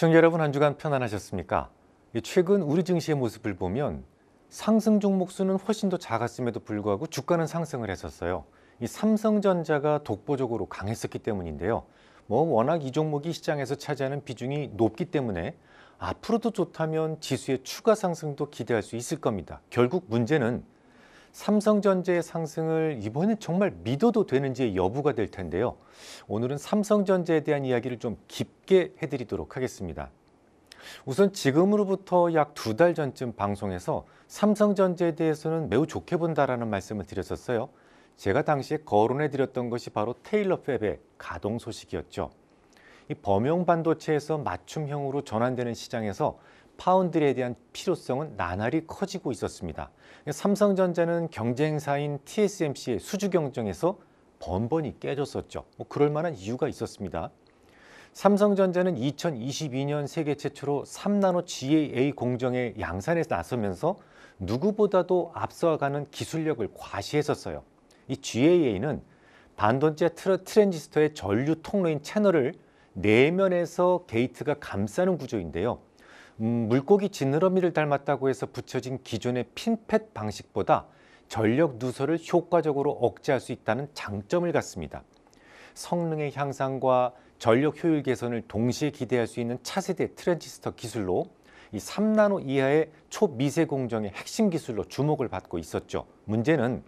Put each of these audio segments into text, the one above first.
시청자 여러분, 한 주간 편안하셨습니까? 최근 우리 증시의 모습을 보면 상승 종목 수는 훨씬 더 작았음에도 불구하고 주가는 상승을 했었어요. 이 삼성전자가 독보적으로 강했었기 때문인데요. 워낙 이 종목이 시장에서 차지하는 비중이 높기 때문에 앞으로도 좋다면 지수의 추가 상승도 기대할 수 있을 겁니다. 결국 문제는 삼성전자의 상승을 이번엔 정말 믿어도 되는지의 여부가 될 텐데요. 오늘은 삼성전자에 대한 이야기를 좀 깊게 해드리도록 하겠습니다. 우선 지금으로부터 약 2달 전쯤 방송에서 삼성전자에 대해서는 매우 좋게 본다라는 말씀을 드렸었어요. 제가 당시에 거론해드렸던 것이 바로 테일러 팹의 가동 소식이었죠. 이 범용 반도체에서 맞춤형으로 전환되는 시장에서 파운드리에 대한 필요성은 나날이 커지고 있었습니다. 삼성전자는 경쟁사인 TSMC의 수주 경쟁에서 번번이 깨졌었죠. 그럴 만한 이유가 있었습니다. 삼성전자는 2022년 세계 최초로 3나노 GAA 공정에 양산에 나서면서 누구보다도 앞서가는 기술력을 과시했었어요. 이 GAA는 반도체 트랜지스터의 전류 통로인 채널을 내면에서 게이트가 감싸는 구조인데요. 물고기 지느러미를 닮았다고 해서 붙여진 기존의 핀팻 방식보다 전력 누설을 효과적으로 억제할 수 있다는 장점을 갖습니다. 성능의 향상과 전력 효율 개선을 동시에 기대할 수 있는 차세대 트랜지스터 기술로 이 3나노 이하의 초미세 공정의 핵심 기술로 주목을 받고 있었죠. 문제는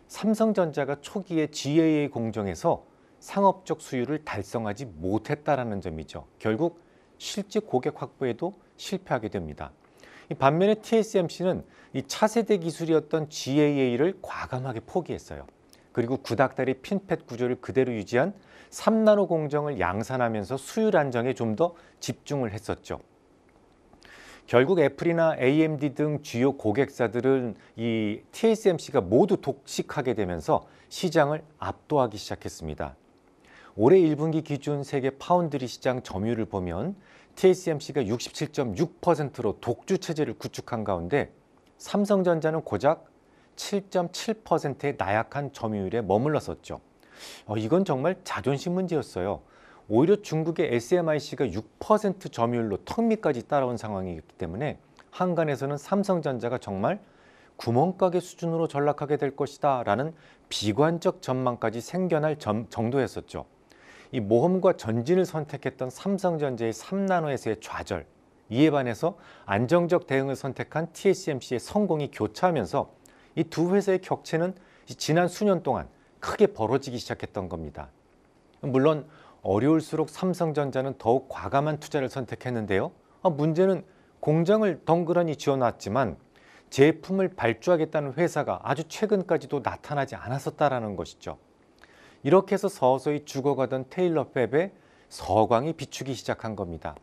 삼성전자가 초기에 GAA 공정에서 상업적 수율을 달성하지 못했다라는 점이죠. 결국 실제 고객 확보에도 실패하게 됩니다. 반면에 TSMC는 이 차세대 기술이었던 GAA를 과감하게 포기했어요. 그리고 구닥다리 핀팻 구조를 그대로 유지한 3나노 공정을 양산하면서 수율 안정에 좀 더 집중을 했었죠. 결국 애플이나 AMD 등 주요 고객사들은 이 TSMC가 모두 독식하게 되면서 시장을 압도하기 시작했습니다. 올해 1분기 기준 세계 파운드리 시장 점유율을 보면 TSMC가 67.6%로 독주 체제를 구축한 가운데 삼성전자는 고작 7.7%의 나약한 점유율에 머물렀었죠. 이건 정말 자존심 문제였어요. 오히려 중국의 SMIC가 6% 점유율로 턱밑까지 따라온 상황이기 때문에 한간에서는 삼성전자가 정말 구멍가게 수준으로 전락하게 될 것이다 라는 비관적 전망까지 생겨날 정도였었죠. 이 모험과 전진을 선택했던 삼성전자의 3나노에서의 좌절, 이에 반해서 안정적 대응을 선택한 TSMC의 성공이 교차하면서 이 두 회사의 격체는 지난 수년 동안 크게 벌어지기 시작했던 겁니다. 물론 어려울수록 삼성전자는 더욱 과감한 투자를 선택했는데요. 문제는 공장을 덩그러니 지어놨지만 제품을 발주하겠다는 회사가 아주 최근까지도 나타나지 않았었다라는 것이죠. 이렇게 해서 서서히 죽어가던 테일러 팹의 서광이 비추기 시작한 겁니다.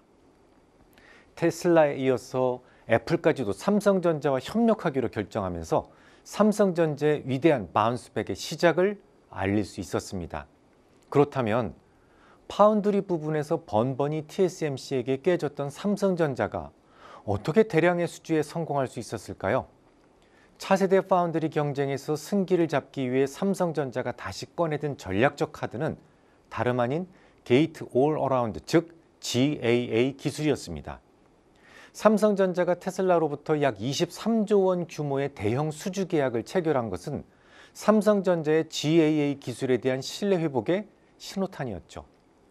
테슬라에 이어서 애플까지도 삼성전자와 협력하기로 결정하면서 삼성전자의 위대한 바운스백의 시작을 알릴 수 있었습니다. 그렇다면 파운드리 부분에서 번번이 TSMC에게 깨졌던 삼성전자가 어떻게 대량의 수주에 성공할 수 있었을까요? 차세대 파운드리 경쟁에서 승기를 잡기 위해 삼성전자가 다시 꺼내든 전략적 카드는 다름 아닌 게이트 올 어라운드, 즉 GAA 기술이었습니다. 삼성전자가 테슬라로부터 약 23조 원 규모의 대형 수주 계약을 체결한 것은 삼성전자의 GAA 기술에 대한 신뢰 회복의 신호탄이었죠.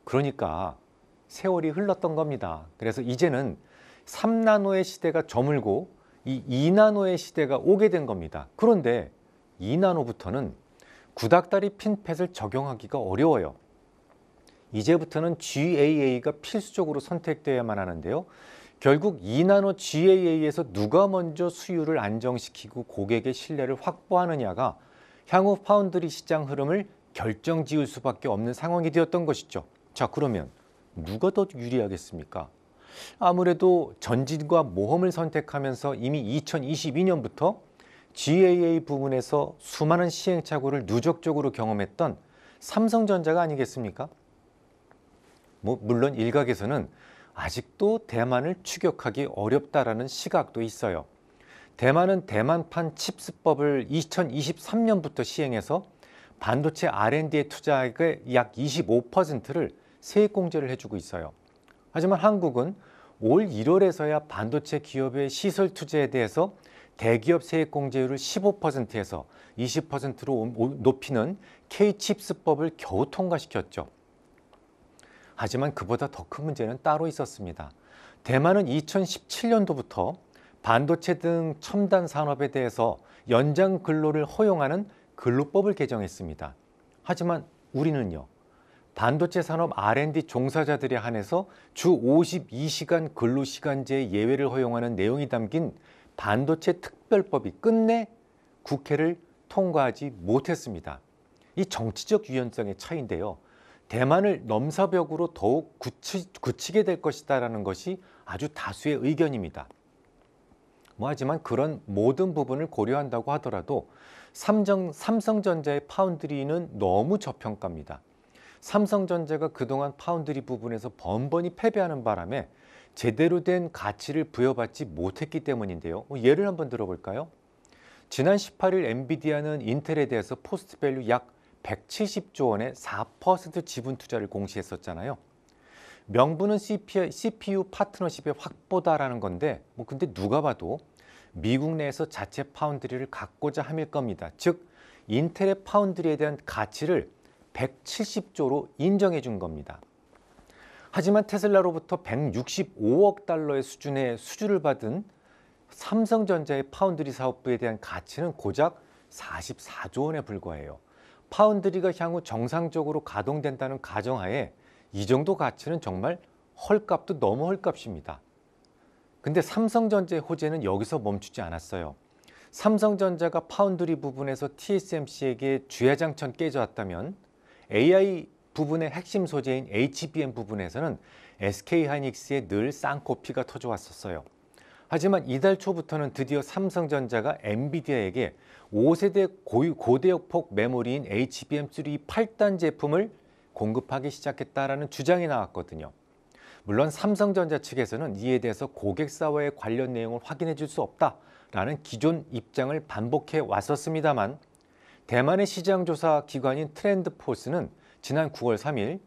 그러니까 세월이 흘렀던 겁니다. 그래서 이제는 3나노의 시대가 저물고 이 2나노의 시대가 오게 된 겁니다. 그런데 2나노부터는 구닥다리 핀팻을 적용하기가 어려워요. 이제부터는 GAA가 필수적으로 선택되어야만 하는데요. 결국 2나노 GAA에서 누가 먼저 수율을 안정시키고 고객의 신뢰를 확보하느냐가 향후 파운드리 시장 흐름을 결정지을 수밖에 없는 상황이 되었던 것이죠. 자, 그러면 누가 더 유리하겠습니까? 아무래도 전진과 모험을 선택하면서 이미 2022년부터 GAA 부분에서 수많은 시행착오를 누적적으로 경험했던 삼성전자가 아니겠습니까? 물론 일각에서는 아직도 대만을 추격하기 어렵다라는 시각도 있어요. 대만은 대만판 칩스법을 2023년부터 시행해서 반도체 R&D의 투자액의 약 25%를 세액공제를 해주고 있어요. 하지만 한국은 올 1월에서야 반도체 기업의 시설 투자에 대해서 대기업 세액공제율을 15%에서 20%로 높이는 K-칩스법을 겨우 통과시켰죠. 하지만 그보다 더 큰 문제는 따로 있었습니다. 대만은 2017년도부터 반도체 등 첨단 산업에 대해서 연장 근로를 허용하는 근로법을 개정했습니다. 하지만 우리는요, 반도체 산업 R&D 종사자들에 한해서 주 52시간 근로시간제 예외를 허용하는 내용이 담긴 반도체 특별법이 끝내 국회를 통과하지 못했습니다. 이 정치적 유연성의 차이인데요. 대만을 넘사벽으로 더욱 굳히게 될 것이다라는 것이 아주 다수의 의견입니다. 하지만 그런 모든 부분을 고려한다고 하더라도 삼성전자의 파운드리는 너무 저평가입니다. 삼성전자가 그동안 파운드리 부분에서 번번이 패배하는 바람에 제대로 된 가치를 부여받지 못했기 때문인데요. 예를 한번 들어볼까요? 지난 18일 엔비디아는 인텔에 대해서 포스트밸류 약 170조 원의 4% 지분 투자를 공시했었잖아요. 명분은 CPU 파트너십의 확보다라는 건데 근데 누가 봐도 미국 내에서 자체 파운드리를 갖고자 함일 겁니다. 즉 인텔의 파운드리에 대한 가치를 170조로 인정해 준 겁니다. 하지만 테슬라로부터 165억 달러의 수준의 수주를 받은 삼성전자의 파운드리 사업부에 대한 가치는 고작 44조 원에 불과해요. 파운드리가 향후 정상적으로 가동된다는 가정하에 이 정도 가치는 정말 헐값도 너무 헐값입니다. 근데 삼성전자의 호재는 여기서 멈추지 않았어요. 삼성전자가 파운드리 부분에서 TSMC에게 주야장천 깨져왔다면 AI 부분의 핵심 소재인 HBM 부분에서는 SK하이닉스에 늘 쌍코피가 터져왔었어요. 하지만 이달 초부터는 드디어 삼성전자가 엔비디아에게 5세대 고대역폭 메모리인 HBM3 8단 제품을 공급하기 시작했다라는 주장이 나왔거든요. 물론 삼성전자 측에서는 이에 대해서 고객사와의 관련 내용을 확인해 줄 수 없다라는 기존 입장을 반복해 왔었습니다만 대만의 시장조사 기관인 트렌드포스는 지난 9월 3일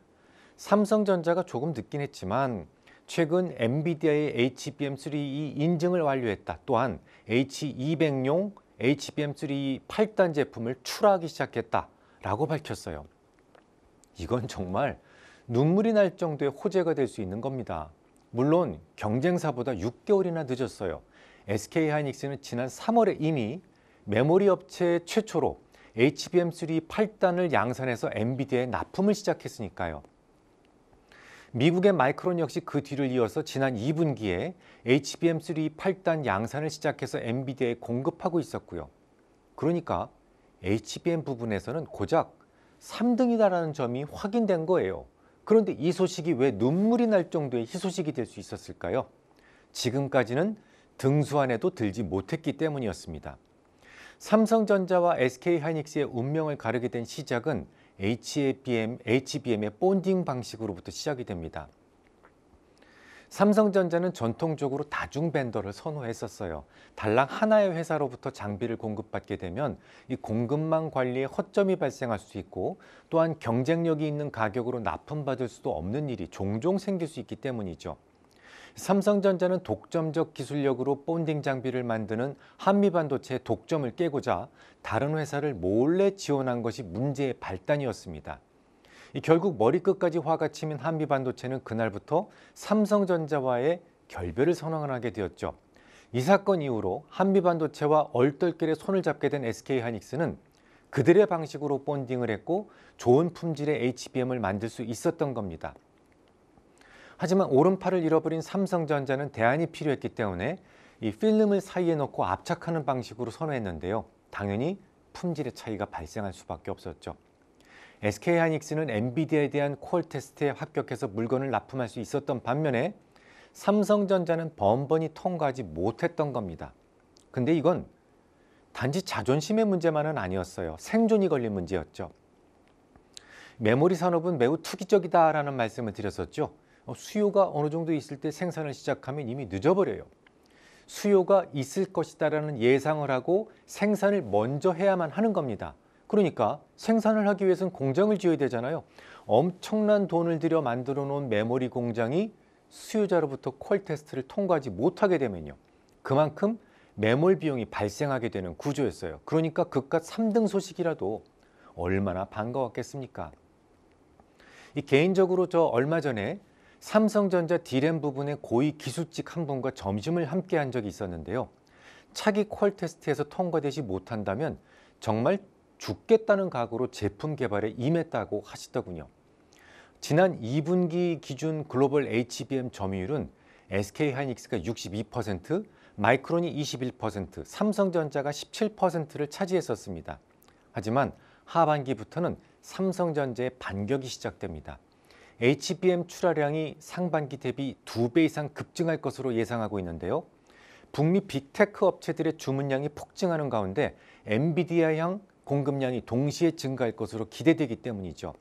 삼성전자가 조금 늦긴 했지만 최근 엔비디아의 HBM3E 인증을 완료했다. 또한 H200용 HBM3 8단 제품을 출하하기 시작했다라고 밝혔어요. 이건 정말 눈물이 날 정도의 호재가 될 수 있는 겁니다. 물론 경쟁사보다 6개월이나 늦었어요. SK하이닉스는 지난 3월에 이미 메모리 업체 최초로 HBM3 8단을 양산해서 엔비디아에 납품을 시작했으니까요. 미국의 마이크론 역시 그 뒤를 이어서 지난 2분기에 HBM3 8단 양산을 시작해서 엔비디아에 공급하고 있었고요. 그러니까 HBM 부분에서는 고작 3등이다라는 점이 확인된 거예요. 그런데 이 소식이 왜 눈물이 날 정도의 희소식이 될 수 있었을까요? 지금까지는 등수안에도 들지 못했기 때문이었습니다. 삼성전자와 SK하이닉스의 운명을 가르게 된 시작은 HBM의 본딩 방식으로부터 시작이 됩니다. 삼성전자는 전통적으로 다중 벤더를 선호했었어요. 달랑 하나의 회사로부터 장비를 공급받게 되면 이 공급망 관리에 허점이 발생할 수 있고 또한 경쟁력이 있는 가격으로 납품받을 수도 없는 일이 종종 생길 수 있기 때문이죠. 삼성전자는 독점적 기술력으로 본딩 장비를 만드는 한미반도체의 독점을 깨고자 다른 회사를 몰래 지원한 것이 문제의 발단이었습니다. 결국 머리끝까지 화가 치민 한미반도체는 그날부터 삼성전자와의 결별을 선언하게 되었죠. 이 사건 이후로 한미반도체와 얼떨결에 손을 잡게 된 SK하이닉스는 그들의 방식으로 본딩을 했고 좋은 품질의 HBM을 만들 수 있었던 겁니다. 하지만 오른팔을 잃어버린 삼성전자는 대안이 필요했기 때문에 이 필름을 사이에 넣고 압착하는 방식으로 선호했는데요. 당연히 품질의 차이가 발생할 수밖에 없었죠. SK하이닉스는 엔비디아에 대한 콜 테스트에 합격해서 물건을 납품할 수 있었던 반면에 삼성전자는 번번이 통과하지 못했던 겁니다. 근데 이건 단지 자존심의 문제만은 아니었어요. 생존이 걸린 문제였죠. 메모리 산업은 매우 투기적이다라는 말씀을 드렸었죠. 수요가 어느 정도 있을 때 생산을 시작하면 이미 늦어버려요. 수요가 있을 것이다라는 예상을 하고 생산을 먼저 해야만 하는 겁니다. 그러니까 생산을 하기 위해서는 공장을 지어야 되잖아요. 엄청난 돈을 들여 만들어 놓은 메모리 공장이 수요자로부터 퀄 테스트를 통과하지 못하게 되면요. 그만큼 매몰 비용이 발생하게 되는 구조였어요. 그러니까 그깟 3등 소식이라도 얼마나 반가웠겠습니까? 개인적으로 저 얼마 전에 삼성전자 D램 부분의 고위 기술직 한 분과 점심을 함께 한 적이 있었는데요. 차기 퀄 테스트에서 통과되지 못한다면 정말 죽겠다는 각오로 제품 개발에 임했다고 하시더군요. 지난 2분기 기준 글로벌 HBM 점유율은 SK하이닉스가 62%, 마이크론이 21%, 삼성전자가 17%를 차지했었습니다. 하지만 하반기부터는 삼성전자의 반격이 시작됩니다. HBM 출하량이 상반기 대비 2배 이상 급증할 것으로 예상하고 있는데요. 북미 빅테크 업체들의 주문량이 폭증하는 가운데 엔비디아향 공급량이 동시에 증가할 것으로 기대되기 때문이죠.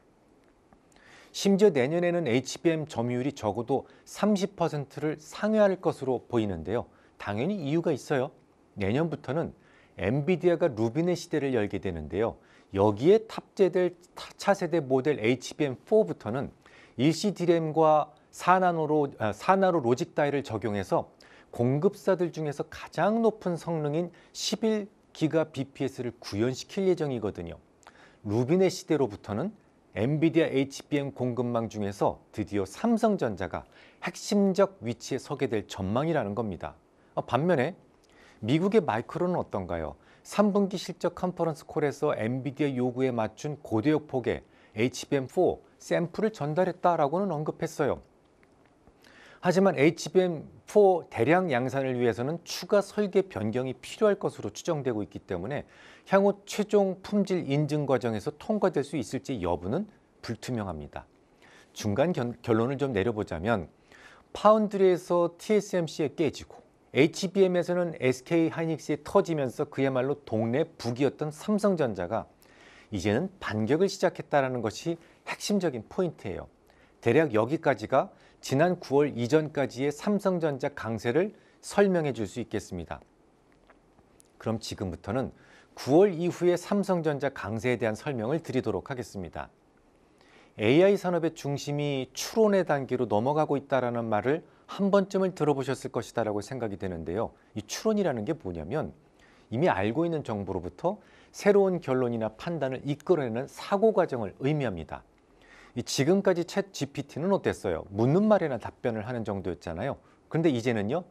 심지어 내년에는 HBM 점유율이 적어도 30%를 상회할 것으로 보이는데요. 당연히 이유가 있어요. 내년부터는 엔비디아가 루비네 시대를 열게 되는데요. 여기에 탑재될 차세대 모델 HBM4부터는 일시 D램과 4나노 로직 다이를 적용해서 공급사들 중에서 가장 높은 성능인 11GBps를 구현시킬 예정이거든요. 루비네 시대로부터는 엔비디아 HBM 공급망 중에서 드디어 삼성전자가 핵심적 위치에 서게 될 전망이라는 겁니다. 반면에 미국의 마이크론은 어떤가요? 3분기 실적 컨퍼런스 콜에서 엔비디아 요구에 맞춘 고대역 폭의 HBM4 샘플을 전달했다라고는 언급했어요. 하지만 HBM4 대량 양산을 위해서는 추가 설계 변경이 필요할 것으로 추정되고 있기 때문에 향후 최종 품질 인증 과정에서 통과될 수 있을지 여부는 불투명합니다. 중간 결론을 좀 내려보자면 파운드리에서 TSMC에 깨지고 HBM에서는 SK하이닉스에 터지면서 그야말로 동네 북이었던 삼성전자가 이제는 반격을 시작했다는 것이 핵심적인 포인트예요. 대략 여기까지가 지난 9월 이전까지의 삼성전자 강세를 설명해 줄 수 있겠습니다. 그럼 지금부터는 9월 이후의 삼성전자 강세에 대한 설명을 드리도록 하겠습니다. AI 산업의 중심이 추론의 단계로 넘어가고 있다는 말을 한 번쯤은 들어보셨을 것이다라고 생각이 되는데요. 이 추론이라는 게 뭐냐면 이미 알고 있는 정보로부터 새로운 결론이나 판단을 이끌어내는 사고 과정을 의미합니다. 지금까지 챗 GPT는 어땠어요? 묻는 말에나 답변을 하는 정도였잖아요. 그런데 이제는요.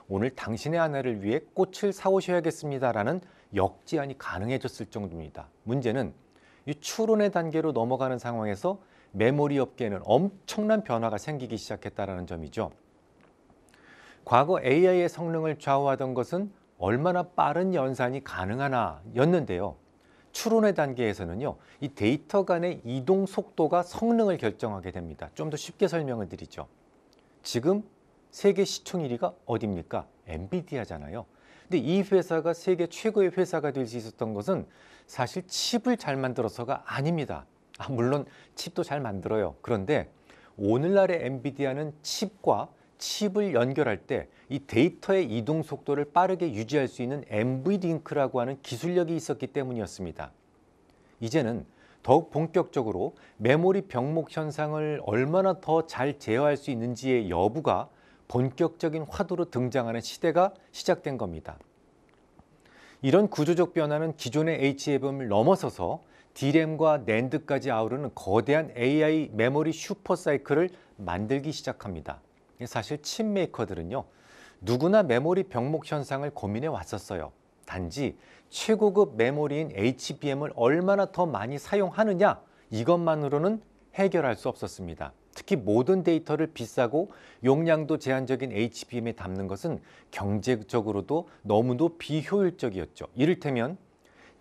오늘 당신의 아내를 위해 꽃을 사오셔야겠습니다라는 역제안이 가능해졌을 정도입니다. 문제는 이 추론의 단계로 넘어가는 상황에서 메모리 업계에는 엄청난 변화가 생기기 시작했다는 점이죠. 과거 AI의 성능을 좌우하던 것은 얼마나 빠른 연산이 가능하나 였는데요. 추론의 단계에서는요, 이 데이터 간의 이동 속도가 성능을 결정하게 됩니다. 좀 더 쉽게 설명을 드리죠. 지금 세계 시총 1위가 어디입니까? 엔비디아잖아요. 근데 이 회사가 세계 최고의 회사가 될 수 있었던 것은 사실 칩을 잘 만들어서가 아닙니다. 물론 칩도 잘 만들어요. 그런데 오늘날의 엔비디아는 칩과 칩을 연결할 때 이 데이터의 이동 속도를 빠르게 유지할 수 있는 NVLink라고 하는 기술력이 있었기 때문이었습니다. 이제는 더욱 본격적으로 메모리 병목 현상을 얼마나 더 잘 제어할 수 있는지의 여부가 본격적인 화두로 등장하는 시대가 시작된 겁니다. 이런 구조적 변화는 기존의 HBM을 넘어서서 D램과 낸드까지 아우르는 거대한 AI 메모리 슈퍼사이클을 만들기 시작합니다. 사실 칩 메이커들은요. 누구나 메모리 병목 현상을 고민해 왔었어요. 단지 최고급 메모리인 HBM을 얼마나 더 많이 사용하느냐 이것만으로는 해결할 수 없었습니다. 특히 모든 데이터를 비싸고 용량도 제한적인 HBM에 담는 것은 경제적으로도 너무도 비효율적이었죠. 이를테면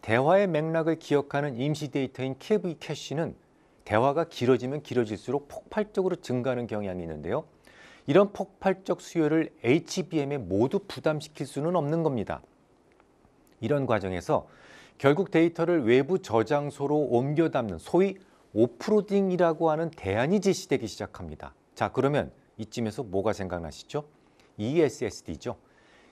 대화의 맥락을 기억하는 임시 데이터인 KV 캐시는 대화가 길어지면 길어질수록 폭발적으로 증가하는 경향이 있는데요. 이런 폭발적 수요를 HBM에 모두 부담시킬 수는 없는 겁니다. 이런 과정에서 결국 데이터를 외부 저장소로 옮겨 담는 소위 오프로딩이라고 하는 대안이 제시되기 시작합니다. 자, 그러면 이쯤에서 뭐가 생각나시죠? ESSD죠.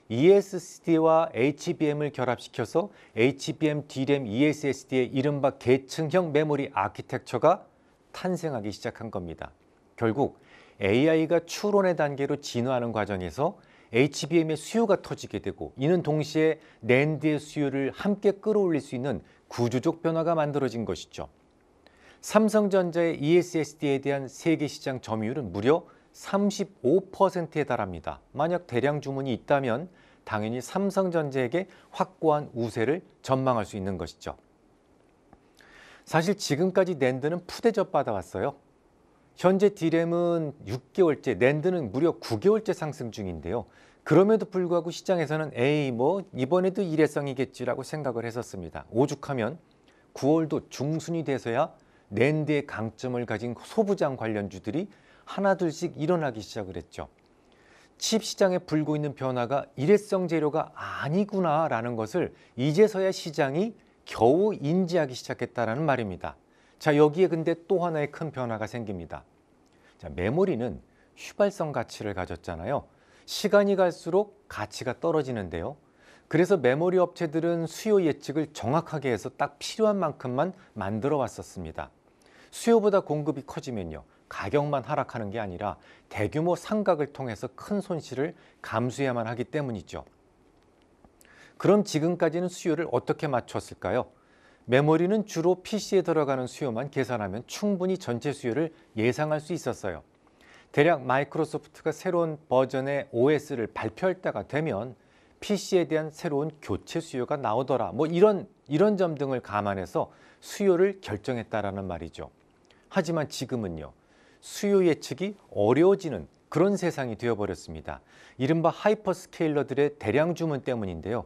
ESSD와 HBM을 결합시켜서 HBM D램 ESSD의 이른바 계층형 메모리 아키텍처가 탄생하기 시작한 겁니다. 결국 AI가 추론의 단계로 진화하는 과정에서 HBM의 수요가 터지게 되고 이는 동시에 낸드의 수요를 함께 끌어올릴 수 있는 구조적 변화가 만들어진 것이죠. 삼성전자의 ESSD에 대한 세계 시장 점유율은 무려 35%에 달합니다. 만약 대량 주문이 있다면 당연히 삼성전자에게 확고한 우세를 전망할 수 있는 것이죠. 사실 지금까지 낸드는 푸대접 받아왔어요. 현재 D램은 6개월째, 낸드는 무려 9개월째 상승 중인데요. 그럼에도 불구하고 시장에서는 에이 이번에도 일회성이겠지라고 생각을 했었습니다. 오죽하면 9월도 중순이 돼서야 낸드의 강점을 가진 소부장 관련주들이 하나둘씩 일어나기 시작을 했죠. 칩 시장에 불고 있는 변화가 일회성 재료가 아니구나라는 것을 이제서야 시장이 겨우 인지하기 시작했다는 말입니다. 자, 여기에 근데 또 하나의 큰 변화가 생깁니다. 자, 메모리는 휘발성 가치를 가졌잖아요. 시간이 갈수록 가치가 떨어지는데요. 그래서 메모리 업체들은 수요 예측을 정확하게 해서 딱 필요한 만큼만 만들어 왔었습니다. 수요보다 공급이 커지면요, 가격만 하락하는 게 아니라 대규모 상각을 통해서 큰 손실을 감수해야만 하기 때문이죠. 그럼 지금까지는 수요를 어떻게 맞췄을까요? 메모리는 주로 PC에 들어가는 수요만 계산하면 충분히 전체 수요를 예상할 수 있었어요. 대략 마이크로소프트가 새로운 버전의 OS를 발표할 때가 되면 PC에 대한 새로운 교체 수요가 나오더라. 이런 점 등을 감안해서 수요를 결정했다라는 말이죠. 하지만 지금은요, 수요 예측이 어려워지는 그런 세상이 되어버렸습니다. 이른바 하이퍼스케일러들의 대량 주문 때문인데요.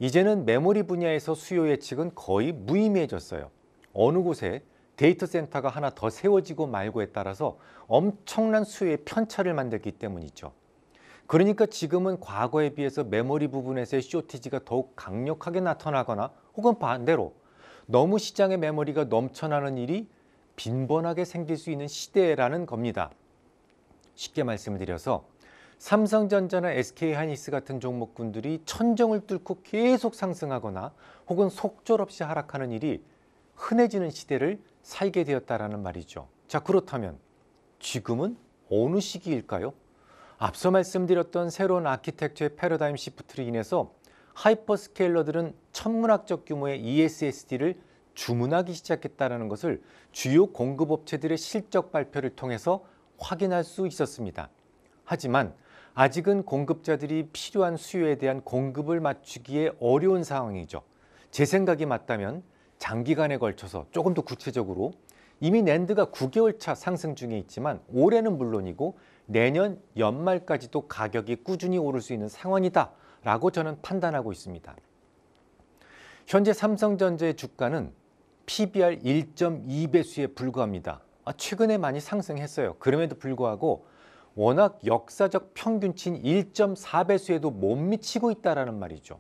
이제는 메모리 분야에서 수요 예측은 거의 무의미해졌어요. 어느 곳에 데이터 센터가 하나 더 세워지고 말고에 따라서 엄청난 수요의 편차를 만들기 때문이죠. 그러니까 지금은 과거에 비해서 메모리 부분에서의 쇼티지가 더욱 강력하게 나타나거나 혹은 반대로 너무 시장의 메모리가 넘쳐나는 일이 빈번하게 생길 수 있는 시대라는 겁니다. 쉽게 말씀을 드려서 삼성전자나 SK하이닉스 같은 종목군들이 천정을 뚫고 계속 상승하거나 혹은 속절없이 하락하는 일이 흔해지는 시대를 살게 되었다라는 말이죠. 자, 그렇다면 지금은 어느 시기일까요? 앞서 말씀드렸던 새로운 아키텍처의 패러다임 시프트로 인해서 하이퍼스케일러들은 천문학적 규모의 ESSD를 주문하기 시작했다는 것을 주요 공급업체들의 실적 발표를 통해서 확인할 수 있었습니다. 하지만 아직은 공급자들이 필요한 수요에 대한 공급을 맞추기에 어려운 상황이죠. 제 생각이 맞다면 장기간에 걸쳐서 조금 더 구체적으로 이미 낸드가 9개월 차 상승 중에 있지만 올해는 물론이고 내년 연말까지도 가격이 꾸준히 오를 수 있는 상황이다라고 저는 판단하고 있습니다. 현재 삼성전자의 주가는 PBR 1.2배수에 불과합니다. 최근에 많이 상승했어요. 그럼에도 불구하고 워낙 역사적 평균치인 1.4배수에도 못 미치고 있다는 말이죠.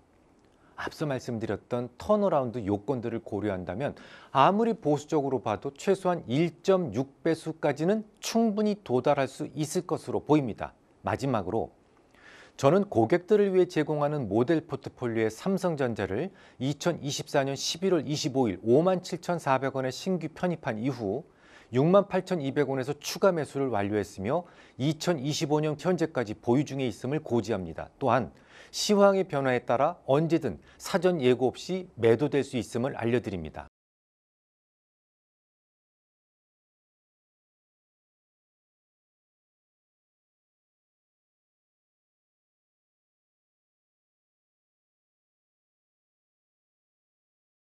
앞서 말씀드렸던 턴어라운드 요건들을 고려한다면 아무리 보수적으로 봐도 최소한 1.6배수까지는 충분히 도달할 수 있을 것으로 보입니다. 마지막으로 저는 고객들을 위해 제공하는 모델 포트폴리오의 삼성전자를 2024년 11월 25일 57,400원에 신규 편입한 이후 68,200원에서 추가 매수를 완료했으며 2025년 현재까지 보유 중에 있음을 고지합니다. 또한 시황의 변화에 따라 언제든 사전 예고 없이 매도될 수 있음을 알려드립니다.